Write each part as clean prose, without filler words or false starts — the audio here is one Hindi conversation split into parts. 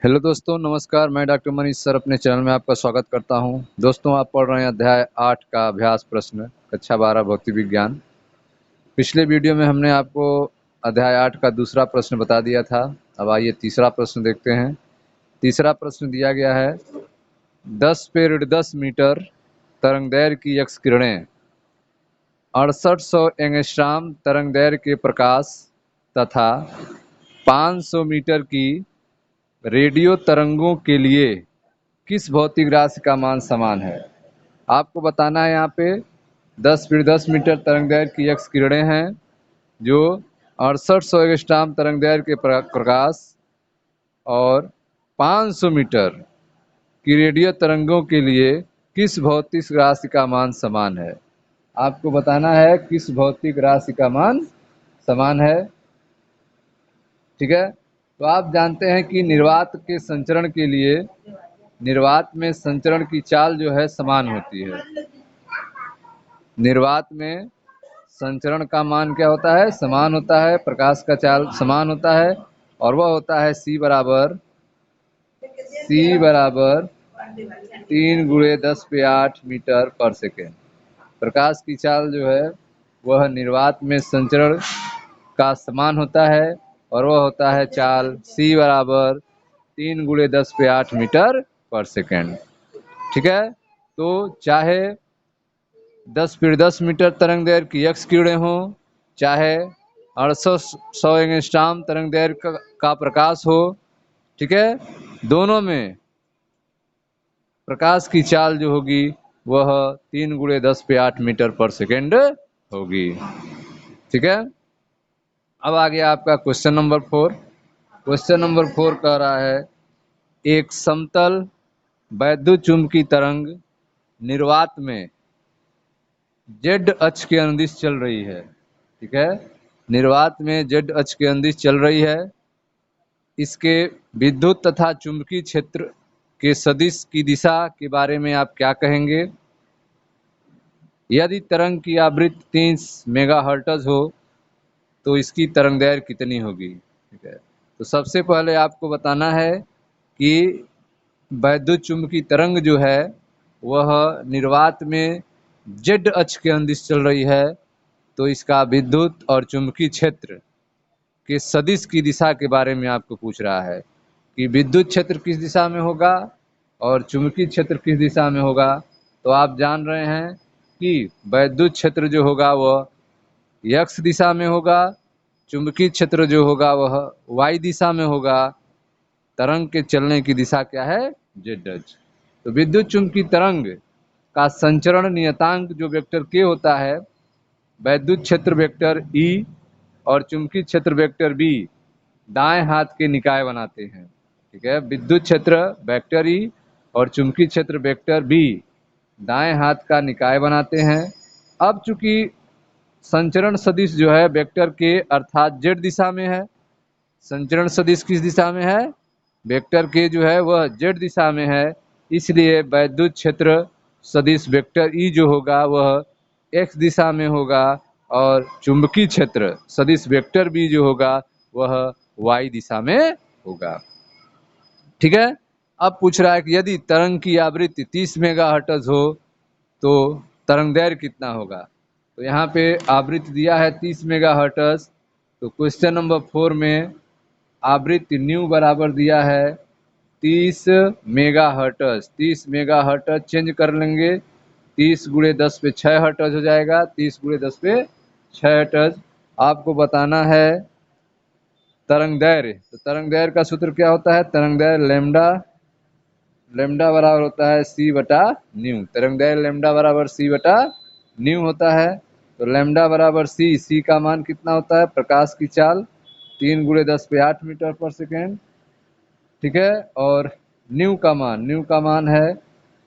हेलो दोस्तों, नमस्कार। मैं डॉक्टर मनीष सर अपने चैनल में आपका स्वागत करता हूं। दोस्तों, आप पढ़ रहे हैं अध्याय 8 का अभ्यास प्रश्न, कक्षा 12 भौतिक विज्ञान। पिछले वीडियो में हमने आपको अध्याय 8 का दूसरा प्रश्न बता दिया था। अब आइए तीसरा प्रश्न देखते हैं। तीसरा प्रश्न दिया गया है, 10 मीटर तरंगदैर्घ्य की एक्स किरणें 6800 एंगस्ट्रॉम तरंगदैर्घ्य के प्रकाश तथा 500 मीटर की रेडियो तरंगों के लिए किस भौतिक राशि का मान समान है। आपको बताना है यहाँ पे 10 मीटर तरंगदैर्घ्य की एक्स किरणें हैं जो 6800 एंगस्ट्रॉम तरंगदैर्घ्य के प्रकाश और 500 मीटर की रेडियो तरंगों के लिए किस भौतिक राशि का मान समान है। आपको बताना है किस भौतिक राशि का मान समान है। ठीक है, तो आप जानते हैं कि निर्वात के संचरण के लिए निर्वात में संचरण की चाल जो है समान होती है। निर्वात में संचरण का मान क्या होता है? समान होता है। प्रकाश का चाल समान होता है और वह होता है C बराबर 3 × 10⁸ मीटर पर सेकेंड। प्रकाश की चाल जो है वह निर्वात में संचरण का समान होता है और वह होता है चाल C बराबर 3 × 10⁸ मीटर पर सेकेंड। ठीक है, तो चाहे 10 मीटर तरंगदैर्घ्य की एक्स किरणें हो, चाहे 6800 एंगस्ट्रॉम तरंगदैर्घ्य का प्रकाश हो, ठीक है, दोनों में प्रकाश की चाल जो होगी वह 3 × 10⁸ मीटर पर सेकेंड होगी। ठीक है, अब आ गया आपका क्वेश्चन नंबर 4। क्वेश्चन नंबर 4 कह रहा है, एक समतल वैद्युत चुंबकीय तरंग निर्वात में जेड अक्ष के अनुदिश चल रही है। ठीक है, निर्वात में जेड अक्ष के अनुदिश चल रही है। इसके विद्युत तथा चुंबकीय क्षेत्र के सदिश की दिशा के बारे में आप क्या कहेंगे? यदि तरंग की आवृत्ति 30 मेगाहर्ट्ज हो तो इसकी तरंगदैर्घ्य कितनी होगी? ठीक है, तो सबसे पहले आपको बताना है कि वैद्युत चुंबकीय तरंग जो है वह निर्वात में जेड अक्ष के अनुदिश चल रही है, तो इसका विद्युत और चुंबकीय क्षेत्र के सदिश की दिशा के बारे में आपको पूछ रहा है कि विद्युत क्षेत्र किस दिशा में होगा और चुंबकीय क्षेत्र किस दिशा में होगा। तो आप जान रहे हैं कि वैद्युत क्षेत्र जो होगा वह एक्स दिशा में होगा, चुंबकीय क्षेत्र जो होगा वह वाई दिशा में होगा। तरंग के चलने की दिशा क्या है? जेड अक्ष। तो विद्युत चुंबकीय तरंग का संचरण नियतांक जो वेक्टर के होता है, वैद्युत क्षेत्र वेक्टर E और चुंबकीय क्षेत्र वेक्टर B दाएं हाथ के निकाय बनाते हैं। ठीक है, विद्युत क्षेत्र वेक्टर E और चुंबकीय क्षेत्र वेक्टर B दाएं हाथ का निकाय बनाते हैं। अब चूंकि संचरण सदिश जो है वेक्टर के अर्थात जेड दिशा में है, संचरण सदिश किस दिशा में है? वेक्टर के जो है वह जेड दिशा में है, इसलिए वैद्युत क्षेत्र सदिश वेक्टर E जो होगा वह एक्स दिशा में होगा और चुंबकीय क्षेत्र सदिश वेक्टर B जो होगा वह वाई दिशा में होगा। ठीक है, अब पूछ रहा है कि यदि तरंग की आवृत्ति 30 मेगाहर्ट्ज हो तो तरंगदैर्घ्य कितना होगा। तो यहाँ पे आवृत्ति दिया है 30 मेगाहर्ट्ज, तो क्वेश्चन नंबर 4 में आवृत्ति न्यू बराबर दिया है 30 मेगाहर्ट्ज। 30 मेगाहर्ट्ज चेंज कर लेंगे, 30 × 10⁶ हर्ट्ज हो जाएगा। 30 × 10⁶ हर्ट्ज। आपको बताना है तरंगदैर्घ्य। तो तरंगदैर्घ्य का सूत्र क्या होता है? तरंगदैर्घ्य लैम्डा बराबर होता है C/न्यू। तरंगदैर्घ्य लैम्डा बराबर C/न्यू होता है। तो लैम्डा बराबर C का मान कितना होता है? प्रकाश की चाल 3 × 10⁸ मीटर पर सेकेंड। ठीक है, और न्यू का मान है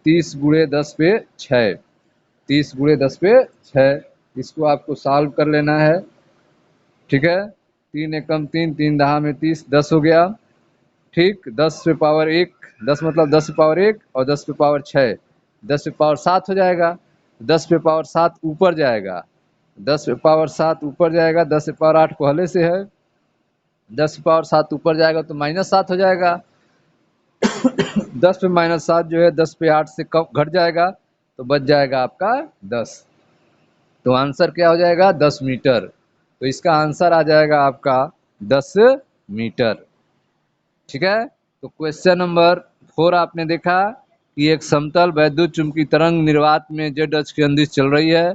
30 × 10⁶। 30 × 10⁶। इसको आपको सॉल्व कर लेना है। ठीक है, 3 एकम 3, 3 दहा में 30, 10 हो गया। ठीक, 10⁻1, 10 मतलब 10⁻1 और 10⁻6, 10⁻7 हो जाएगा। 10⁻7 ऊपर जाएगा, 10⁻7 ऊपर जाएगा, 10⁻8 पहले से है, 10⁻7 ऊपर जाएगा तो -7 हो जाएगा। 10 पे -7 जो है 10 पे 8 से कम घट जाएगा, तो बच जाएगा आपका 10। तो आंसर क्या हो जाएगा? 10 मीटर। तो इसका आंसर आ जाएगा आपका 10 मीटर। ठीक है। तो क्वेश्चन नंबर 4 आपने देखा कि एक समतल वैद्युत चुंबकीय तरंग निर्वात में z अक्ष के अंदिश चल रही है,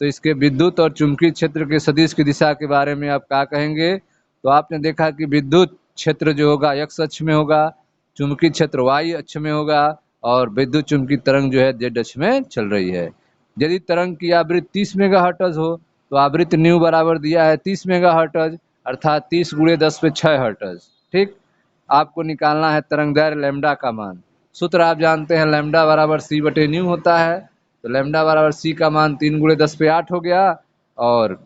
तो इसके विद्युत और चुंबकीय क्षेत्र के सदिश की दिशा के बारे में आप क्या कहेंगे? तो आपने देखा कि विद्युत क्षेत्र जो होगा x अक्ष में होगा, चुंबकीय क्षेत्र y अक्ष में होगा, और विद्युत चुंबकीय तरंग जो है z अक्ष में चल रही है। यदि तरंग की आवृत्ति 30 मेगाहर्ट्ज हो, तो आवृत्ति न्यू बराबर दिया है 30 मेगाहर्ट्ज, अर्थात 30 × 10⁶ हर्ट्ज। ठीक। आपको निकालना है तरंगदैर्घ्य लैम्डा का मान। सूत्र आप जानते हैं, लैम्डा बराबर c/न्यू होता है। तो लैम्डा बराबर c का मान 3 × 10⁸ हो गया, और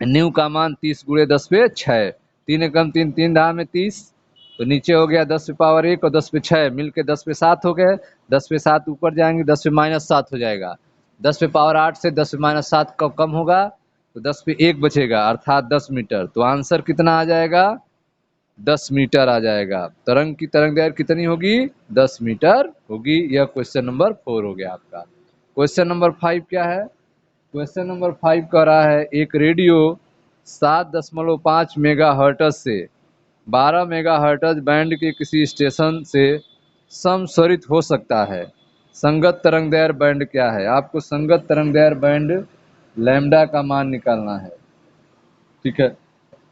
न्यू का मान 30 × 10⁶। 3 एकम 3, 3 दहा में 30, तो नीचे हो गया 10⁻1 और 10⁶ मिलके 10⁻7 हो गए। 10⁻7 ऊपर जाएंगे 10⁻−7 हो जाएगा। 10⁻8 से 10⁻7 कम होगा, तो 10⁻1 बचेगा, अर्थात 10 मीटर। तो आंसर कितना आ जाएगा? 10 मीटर आ जाएगा। तरंग की तरंगदैर्घ्य कितनी होगी? 10 मीटर होगी। यह क्वेश्चन नंबर 4 हो गया आपका। क्वेश्चन नंबर 5 क्या है? क्वेश्चन नंबर 5 कह रहा है एक रेडियो 7.5 मेगाहर्ट्ज से 12 मेगाहर्ट्ज बैंड के किसी स्टेशन से समस्वरित हो सकता है। संगत तरंगदैर्घ्य बैंड क्या है? आपको संगत तरंगदैर्घ्य बैंड लैम्डा का मान निकालना है। ठीक है।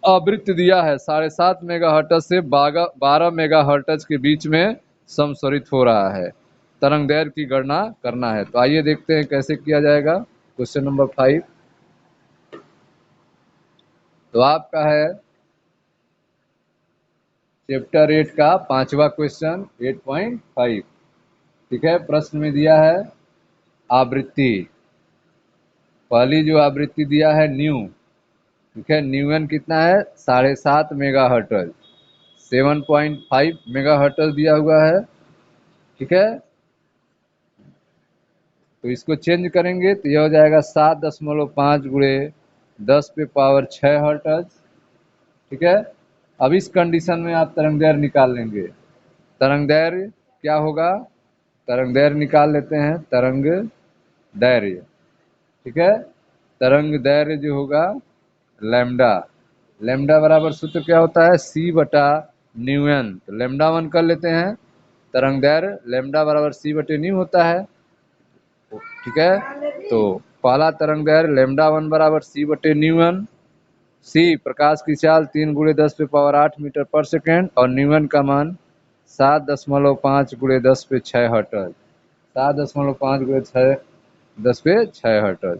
आवृत्ति दिया है 7.5 मेगाहर्ट्ज से 12 मेगाहर्ट्ज के बीच में समस्वरित हो रहा है। तरंगदैर्घ्य की गणना करना है। तो आइए देखते हैं कैसे किया जाएगा। क्वेश्चन नंबर 5 तो आपका है चैप्टर 8 का 5वां क्वेश्चन 8.5। ठीक है। प्रश्न में दिया है आवृत्ति। पहली जो आवृत्ति दिया है न्यू। ठीक है। न्यूएन कितना है? 7.5 मेगाहर्ट्ज, 7.5 मेगाहर्ट्ज दिया हुआ है। ठीक है। तो इसको चेंज करेंगे तो यह हो जाएगा 7.5 × 10⁻6 हर्ट्ज। ठीक है। अब इस कंडीशन में आप तरंगदैर्घ्य निकाल लेंगे। तरंगदैर्घ्य क्या होगा? तरंगदैर्घ्य निकाल लेते हैं। तरंग दैर्घ्य। ठीक है। तरंग दैर्घ्य जो होगा लैम्डा। लैम्डा बराबर सूत्र क्या होता है? c/न्यूएन। तो लैम्डा 1 कर लेते हैं। तरंग दैर्घ्य लैम्डा बराबर c/न्यू होता है। ठीक है। तो पहला तरंगदैर्घ्य लैम्डा 1 बराबर c/न्यूएन। c प्रकाश की चाल 3 × 10⁸ मीटर पर सेकेंड, और न्यूएन का मान 7.5 × 10⁶ हर्ट्ज। 7.5 × 10⁶ हर्ट्ज।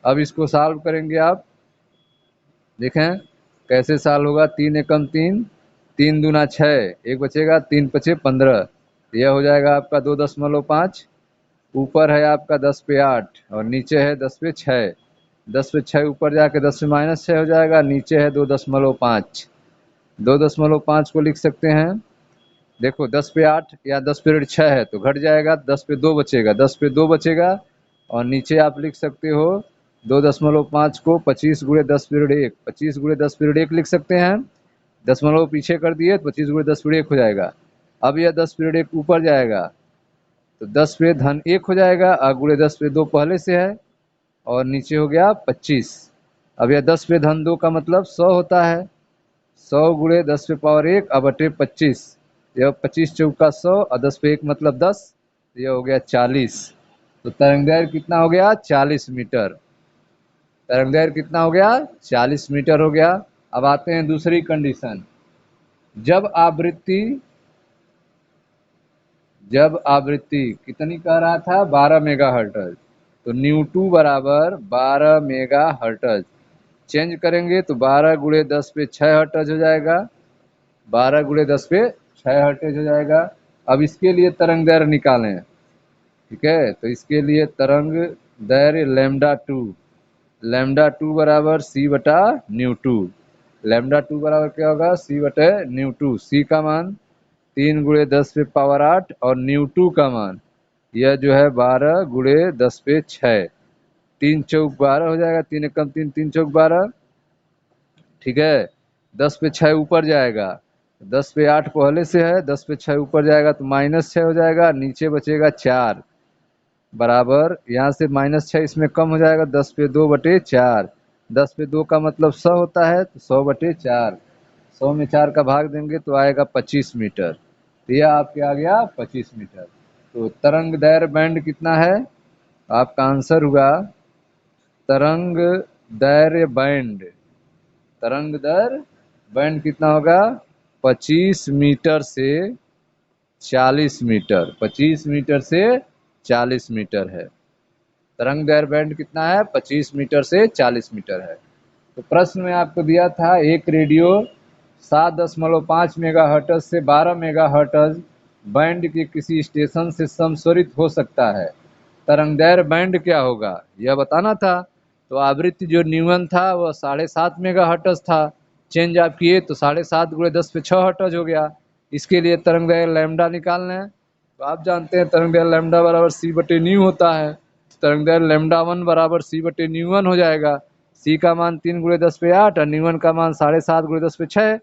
अब इसको सॉल्व करेंगे आप। देखें कैसे सॉल्व होगा। 3 एकम 3, 3 दूना 6, एक बचेगा, 3×5 = 15। यह हो जाएगा आपका 2.5। ऊपर है आपका 10⁻8 और नीचे है 10⁻6। 10⁻6 ऊपर जाके 10⁻6 हो जाएगा, नीचे है 2.5। 2.5 को लिख सकते हैं। देखो 10⁻8 या 10⁻6 है तो घट जाएगा, 10⁻2 बचेगा, 10⁻2 बचेगा, और नीचे आप लिख सकते हो 2.5 को 25 × 10⁻1, 25 × 10⁻1 लिख सकते हैं। दशमलव पीछे कर दिए तो 25 × 10⁻1 हो जाएगा। अब यह 10⁻1 ऊपर जाएगा तो 10⁻1 हो जाएगा, और गुणे 10⁻2 पहले से है, और नीचे हो गया 25। अब यह 10⁻2 का मतलब 100 होता है। 100 × 10⁻1 अब बटे 25। यह 25 चौका 100 और 10⁻1 मतलब 10, यह हो गया 40। तो तरंगदैर्घ्य कितना हो गया? 40 मीटर। तरंगदैर्घ्य कितना हो गया? 40 मीटर हो गया। अब आते हैं दूसरी कंडीशन। जब आवृत्ति कितनी कह रहा था? 12 मेगाहर्ट्ज। तो न्यू2 बराबर 12 मेगाहर्ट्ज। चेंज करेंगे तो 12 × 10⁶ हर्ट्ज हो जाएगा। 12 × 10⁶ हर्ट्ज हो जाएगा। अब इसके लिए तरंगदैर्घ्य निकालें। ठीक है। तो इसके लिए तरंग दैर्घ्य लैम्डा 2 बराबर c/न्यू2। लैम्डा 2 बराबर क्या होगा? c/न्यू2। c का मान 3 × 10⁸ और न्यू2 का मान यह जो है 12 × 10⁶। 3 चौक 12 हो जाएगा, 3 एकम 3, 3 चौक 12। ठीक है। 10⁶ ऊपर जाएगा, 10 पे 8 पहले से है, 10 पे 6 ऊपर जाएगा तो -6 हो जाएगा, नीचे बचेगा 4 बराबर यहाँ से -6 इसमें कम हो जाएगा, 10 पे 2/4। 10 पे 2 का मतलब 100 होता है, तो 100/4। 100 में 4 का भाग देंगे तो आएगा 25 मीटर। तो यह आपके आ गया 25 मीटर। तो तरंग दैर्घ्य बैंड कितना है? आपका आंसर हुआ तरंग दैर्घ्य बैंड। तरंग दैर्घ्य बैंड कितना होगा? 25 मीटर से 40 मीटर। 25 मीटर से 40 मीटर है। तरंग दैर्घ्य बैंड कितना है? 25 मीटर से 40 मीटर है। तो प्रश्न में आपको दिया था एक रेडियो 7.5 मेगाहर्ट्ज से 12 मेगाहर्ट्ज बैंड के किसी स्टेशन से समस्वरित हो सकता है। तरंगदैर्घ्य बैंड क्या होगा यह बताना था। तो आवृत्ति जो न्यून था वह 7.5 मेगाहर्ट्ज था। चेंज आप किए तो 7.5 × 10⁶ हो गया। इसके लिए तरंगदैर्घ्य लैम्डा निकालना है। तो आप जानते हैं तरंगदैर्घ्य लैम्डा बराबर c/न्यू होता है। तरंगदैर्घ्य λ1 बराबर c/न्यू1 हो जाएगा। c का मान 3 × 10⁸ और न्यू1 का मान 7.5 × 10⁶।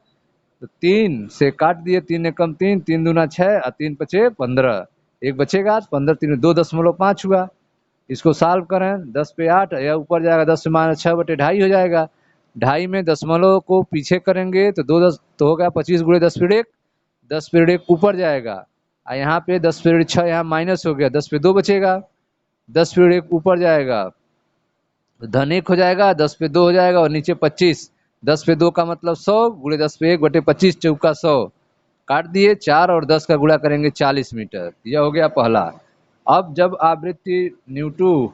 तो 3 से काट दिए, 3 एकम 3, 3 दूना 6 और 3 पचे 15। एक बचेगा 15, 3 2.5 हुआ। इसको सॉल्व करें, 10 पे 8 या ऊपर जाएगा 10 से -6/2.5 हो जाएगा। 2.5 में दशमलव को पीछे करेंगे तो 2 10 तो होगा 25 × 10⁻1। 10⁻1 ऊपर जाएगा और यहाँ पे 10⁻6 यहाँ माइनस हो गया, 10 पे 2 बचेगा। 10⁻1 ऊपर जाएगा तो धन 1 हो जाएगा, 10 पे 2 हो जाएगा और नीचे 25। 10 पे 2 का मतलब 100 × 10/1/25 चौका 100। काट दिए, 4 और 10 का गुणा करेंगे 40 मीटर। यह हो गया पहला। अब जब आवृत्ति न्यू2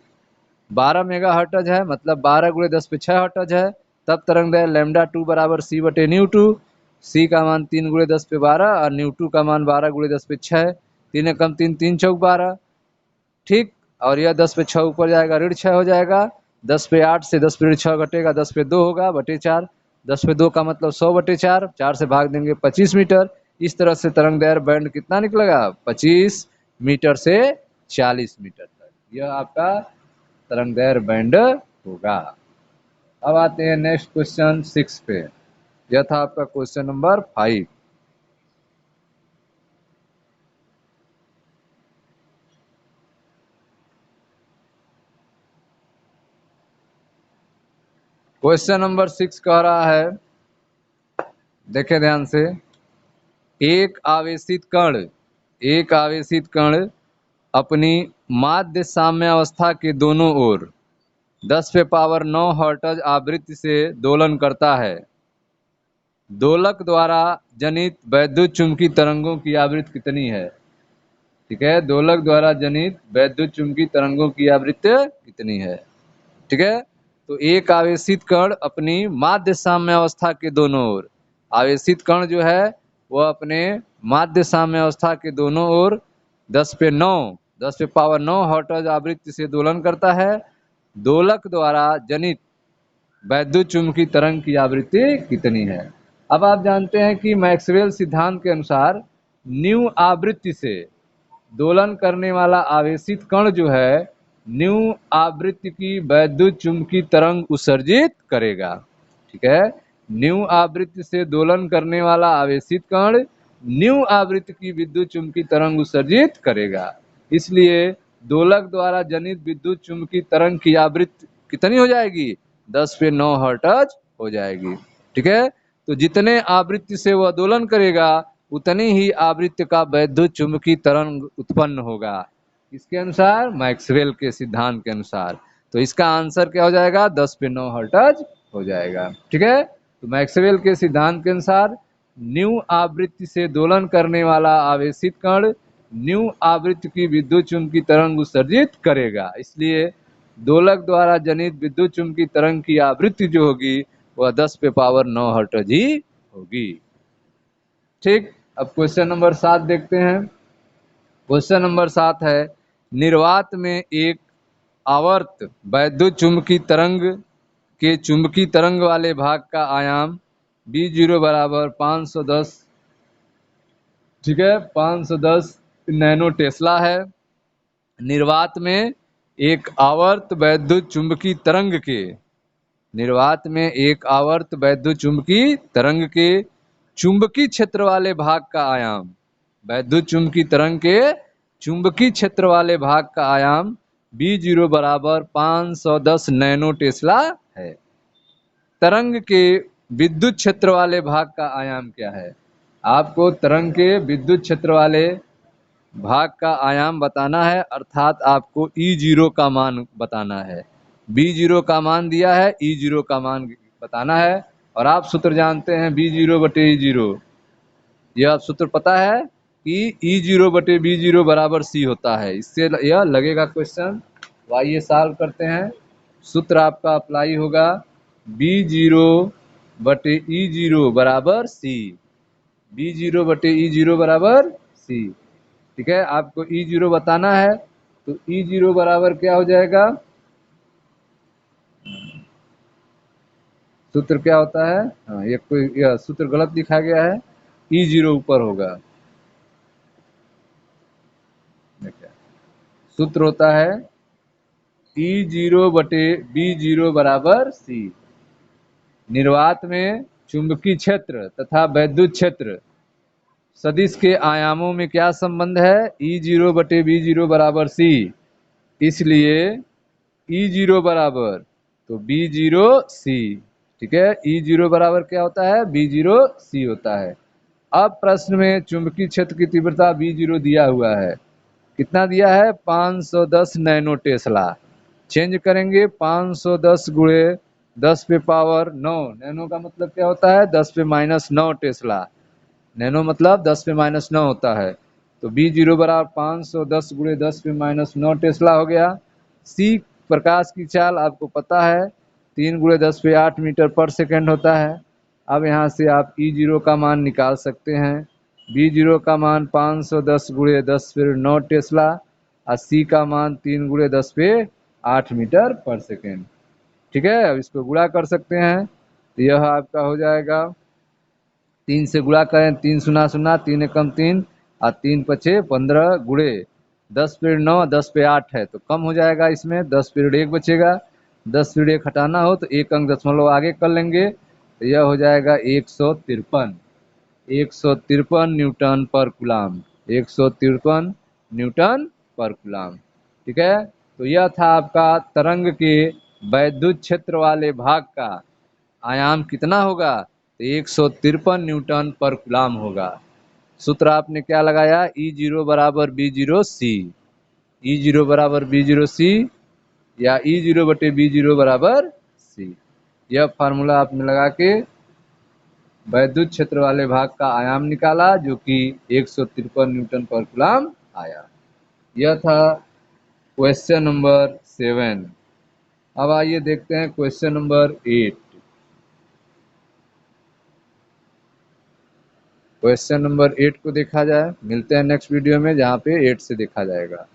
12 मेगाहर्ट्ज है, मतलब 12 × 10⁶ हर्ट्ज है, तब तरंगदैर्घ्य λ2 बराबर c/न्यू2। c का मान 3 × 10⁻12 और न्यू2 का मान 12 × 10⁶। 3 एकम 3, 3 चौक 12। ठीक, और यह 10 पे 6 ऊपर जाएगा, ऋण 6 हो जाएगा। 10 पे 8 से 10/6 घटेगा, 10 पे 2 होगा /4। 10 पे 2 का मतलब 100/4। 4 से भाग देंगे 25 मीटर। इस तरह से तरंगदैर्घ्य बैंड कितना निकलेगा? 25 मीटर से 40 मीटर तक। यह आपका तरंगदैर्घ्य बैंड होगा। अब आते हैं नेक्स्ट क्वेश्चन 6 पे। यह था आपका क्वेश्चन नंबर 5। क्वेश्चन नंबर 6 कह रहा है, देखें ध्यान से, एक आवेशित कण अपनी माध्य साम्यावस्था के दोनों ओर 10⁻9 हर्ट्ज आवृत्ति से दोलन करता है। दोलक द्वारा जनित वैद्युत चुंबकीय तरंगों की आवृत्ति कितनी है? ठीक है, दोलक द्वारा जनित वैद्युत चुंबकीय तरंगों की आवृत्ति कितनी है? ठीक है, तो एक आवेशित कण अपनी माध्य साम्यावस्था के दोनों ओर, आवेशित कण जो है वह अपने माध्य साम्यावस्था के दोनों ओर 10⁻9 हर्ट्ज आवृत्ति से दोलन करता है। दोलक द्वारा जनित वैद्युत चुंबकीय तरंग की आवृत्ति कितनी है? अब आप जानते हैं कि मैक्सवेल सिद्धांत के अनुसार न्यू आवृत्ति से दोलन करने वाला आवेशित कण जो है न्यू आवृत्ति की वैद्युत चुंबकीय तरंग उत्सर्जित करेगा। ठीक है, न्यू आवृत्ति से दोलन करने वाला आवेशित कण न्यू आवृत्ति की विद्युत चुंबकीय तरंग उत्सर्जित करेगा। इसलिए दोलक द्वारा जनित विद्युत चुंबकीय तरंग की आवृत्ति कितनी हो जाएगी? 10⁻9 हर्ट्ज हो जाएगी। ठीक है, तो जितने आवृत्ति से वह दोलन करेगा उतनी ही आवृत्ति का वैद्युत चुंबकीय तरंग उत्पन्न होगा। इसके अनुसार, मैक्सवेल के सिद्धांत के अनुसार। तो इसका आंसर क्या हो जाएगा? 10⁻9 हर्ट्ज हो जाएगा। ठीक है, तो मैक्सवेल के सिद्धांत के अनुसार न्यू आवृत्ति से दोलन करने वाला आवेशित कण न्यू आवृत्ति की विद्युत चुंबकीय तरंग उत्सर्जित करेगा। इसलिए दोलक द्वारा जनित विद्युत चुंबकीय तरंग की आवृत्ति जो होगी वह 10⁻9 हर्ट्ज ही होगी। ठीक, अब क्वेश्चन नंबर 7 देखते हैं। क्वेश्चन नंबर 7 है, निर्वात में एक आवर्त वैद्युत चुंबकीय तरंग के चुंबकीय तरंग वाले भाग का आयाम B0 बराबर 510, ठीक है, 510 नैनो टेस्ला है। निर्वात में एक आवर्त वैद्युत चुंबकीय तरंग के चुंबकीय क्षेत्र वाले भाग का आयाम, वैद्युत चुंबकीय तरंग के चुंबकीय क्षेत्र वाले भाग का आयाम B0 बराबर 510 नैनो टेस्ला है। तरंग के विद्युत क्षेत्र वाले भाग का आयाम क्या है? आपको तरंग के विद्युत क्षेत्र वाले भाग का आयाम बताना है, अर्थात आपको E0 का मान बताना है। B0 का मान दिया है, E0 का मान बताना है। और आप सूत्र जानते हैं B0 बटे E0, यह आप सूत्र पता है कि E0 बटे B0 बराबर C होता है। इससे यह लगेगा क्वेश्चन, तो आइए सॉल्व करते हैं। सूत्र आपका अप्लाई होगा B0 बटे E0 बराबर C, B0 बटे E0 बराबर C। ठीक है, आपको E0 बताना है, तो E0 बराबर क्या हो जाएगा? सूत्र क्या होता है? हाँ, यह सूत्र गलत लिखा गया है, E0 ऊपर होगा। सूत्र होता है E0 बटे B0 बराबर C। निर्वात में चुंबकीय क्षेत्र तथा वैद्युत क्षेत्र सदिश के आयामों में क्या संबंध है? E0 बटे B0 बराबर C। इसलिए E0 बराबर तो B0 C। ठीक है, E0 बराबर क्या होता है? B0 C होता है। अब प्रश्न में चुंबकीय क्षेत्र की तीव्रता B0 दिया हुआ है, कितना दिया है? 510 नैनो टेस्ला। चेंज करेंगे, 510 गुणे 10 पे पावर 9, नैनो का मतलब क्या होता है? 10 पे माइनस 9 टेस्ला। नैनो मतलब 10 पे माइनस 9 होता है। तो B0 बराबर 510 गुणे 10 पे माइनस 9 टेस्ला हो गया। C प्रकाश की चाल आपको पता है, 3 गुणे 10 पे 8 मीटर पर सेकेंड होता है। अब यहाँ से आप E0 का मान निकाल सकते हैं। B0 का मान 510 गुणे 10 पे 9 टेस्ला और C का मान 3 गुणे 10 पे 8 मीटर पर सेकेंड। ठीक है, अब इसको गुणा कर सकते हैं, तो यह आपका हो जाएगा, 3 से गुणा करें, 3 शून्य शून्य, 3 एकम 3 और 3 पचे 15 गुणे 10 पीरियड 9, 10 पे 8 है तो कम हो जाएगा, इसमें 10 पीरियड 1 बचेगा। 10 पीरियड 1 हटाना हो तो एक अंक दशमलव आगे कर लेंगे, तो यह हो जाएगा 153 न्यूटन पर कूलाम, 153 न्यूटन पर कूलाम। ठीक है, तो यह था आपका तरंग के वैद्युत क्षेत्र वाले भाग का आयाम कितना होगा? तो 153 न्यूटन पर कूलाम होगा। सूत्र आपने क्या लगाया? E0 बराबर B0 C, E0 बराबर B0 C या E0 बटे B0 बराबर C। यह फार्मूला आपने लगा के वैद्युत क्षेत्र वाले भाग का आयाम निकाला, जो कि 153 न्यूटन पर कूलाम आया। यह था क्वेश्चन नंबर 7। अब आइए देखते हैं क्वेश्चन नंबर 8। क्वेश्चन नंबर 8 को देखा जाए। मिलते हैं नेक्स्ट वीडियो में, जहाँ पे 8 से देखा जाएगा।